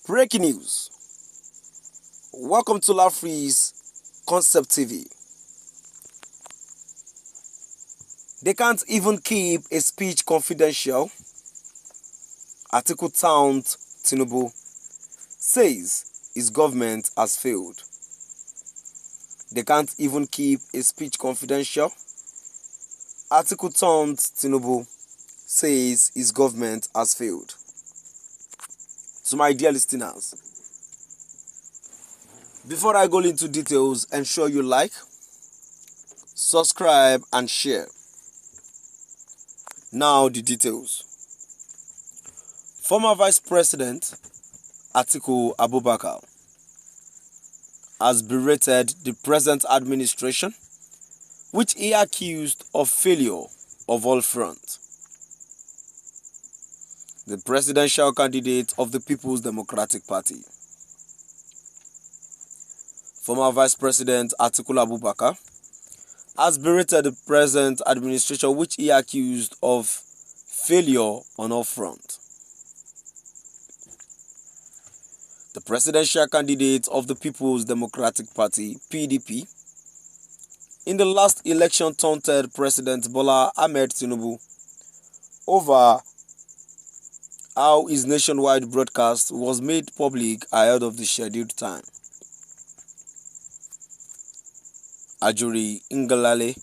Breaking news. Welcome to Lafree's Concept TV. They can't even keep a speech confidential. Atiku taunts Tinubu, says his government has failed. They can't even keep a speech confidential. Atiku taunts Tinubu, says his government has failed. To my dear listeners, before I go into details, ensure you like, subscribe and share. Now the details. Former Vice President Atiku Abubakar has berated the present administration, which he accused of failure of all fronts. The presidential candidate of the People's Democratic Party, former Vice President Atiku Abubakar, has berated the present administration, which he accused of failure on all fronts. The presidential candidate of the People's Democratic Party, PDP, in the last election taunted President Bola Ahmed Tinubu over how his nationwide broadcast was made public ahead of the scheduled time. Ajuri Ngalale,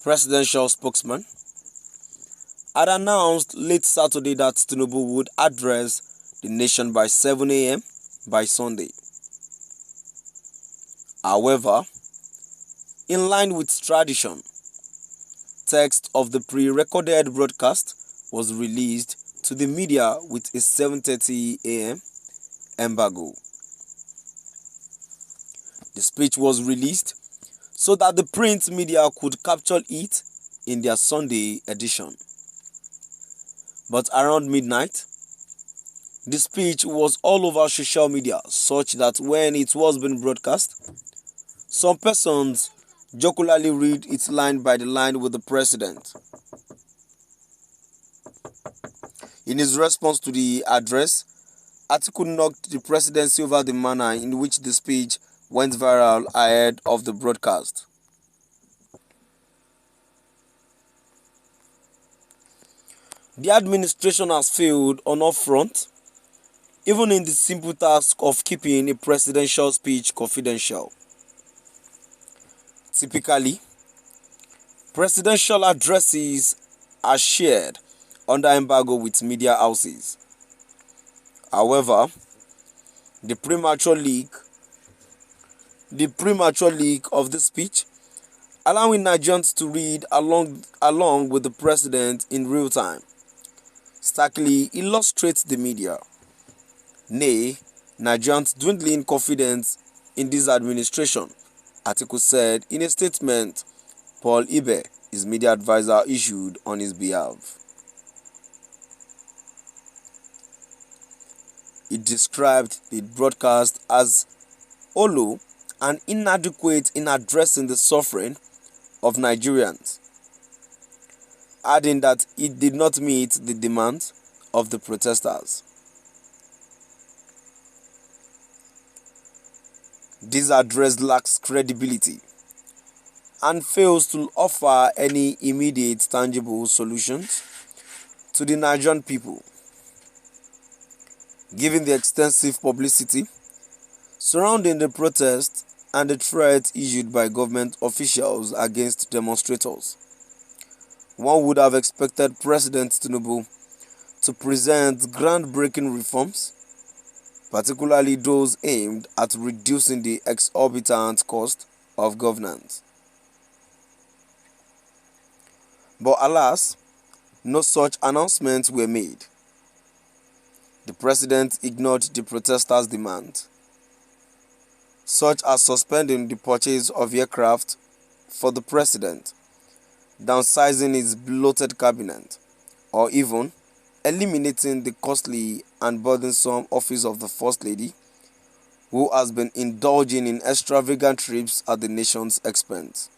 presidential spokesman, had announced late Saturday that Tinubu would address the nation by 7 a.m. by Sunday. However, in line with tradition, text of the pre-recorded broadcast was released to the media with a 7:30 a.m. embargo. The speech was released so that the print media could capture it in their Sunday edition. But around midnight, the speech was all over social media, such that when it was being broadcast, some persons jocularly read it line by line with the president. In his response to the address, Atiku knocked the presidency over the manner in which the speech went viral ahead of the broadcast. The administration has failed on all fronts, even in the simple task of keeping a presidential speech confidential. Typically, presidential addresses are shared under embargo with media houses. However, the premature leak of the speech, allowing Nigerians to read along with the president in real time, starkly illustrates the media, nay, Nigerians' dwindling confidence in this administration, Atiku said in a statement Paul Ibe, his media advisor, issued on his behalf. It described the broadcast as hollow and inadequate in addressing the suffering of Nigerians, adding that it did not meet the demands of the protesters. This address lacks credibility and fails to offer any immediate tangible solutions to the Nigerian people. Given the extensive publicity surrounding the protest and the threats issued by government officials against demonstrators, one would have expected President Tinubu to present groundbreaking reforms, particularly those aimed at reducing the exorbitant cost of governance. But alas, no such announcements were made. The president ignored the protesters' demand, such as suspending the purchase of aircraft for the president, downsizing his bloated cabinet, or even eliminating the costly and burdensome office of the First Lady, who has been indulging in extravagant trips at the nation's expense.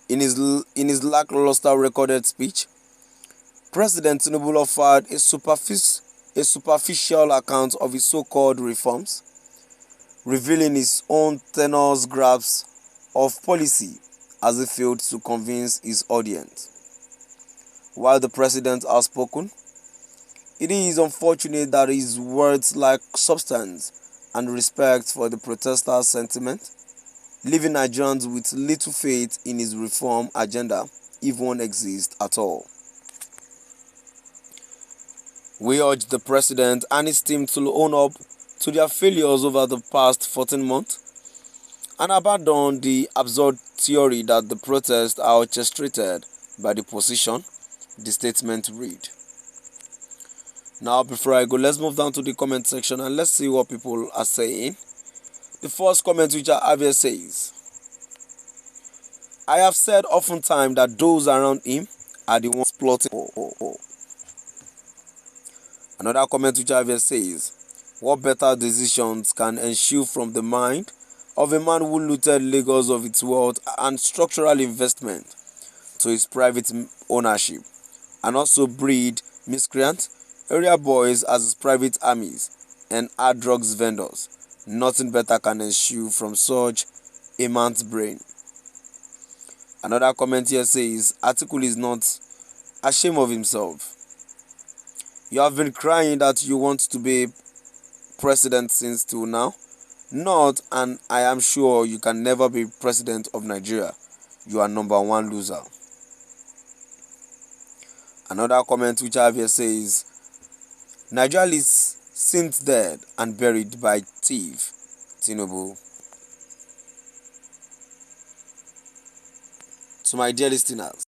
In his lackluster recorded speech, President Tinubu offered a a superficial account of his so-called reforms, revealing his own tenor's grasp of policy as he failed to convince his audience. While the president has spoken, it is unfortunate that his words lack substance and respect for the protesters' sentiment, leaving Nigerians with little faith in his reform agenda, if one exists at all. We urge the president and his team to own up to their failures over the past 14 months and abandon the absurd theory that the protests are orchestrated by the opposition, the statement read. Now, before I go, let's move down to the comment section and let's see what people are saying. The first comment which I have here says, I have said oftentimes that those around him are the ones plotting. Another comment which I have here says, what better decisions can ensue from the mind of a man who looted Lagos of its wealth and structural investment to his private ownership, and also breed miscreant area boys as his private armies and hard drugs vendors. Nothing better can ensue from such a man's brain. Another comment here says, Atiku is not ashamed of himself. You have been crying that you want to be president since till now. Not, and I am sure you can never be president of Nigeria. You are number one loser. Another comment which I have here says, Nigeria is since dead and buried by thief Tinubu. To my dear listeners,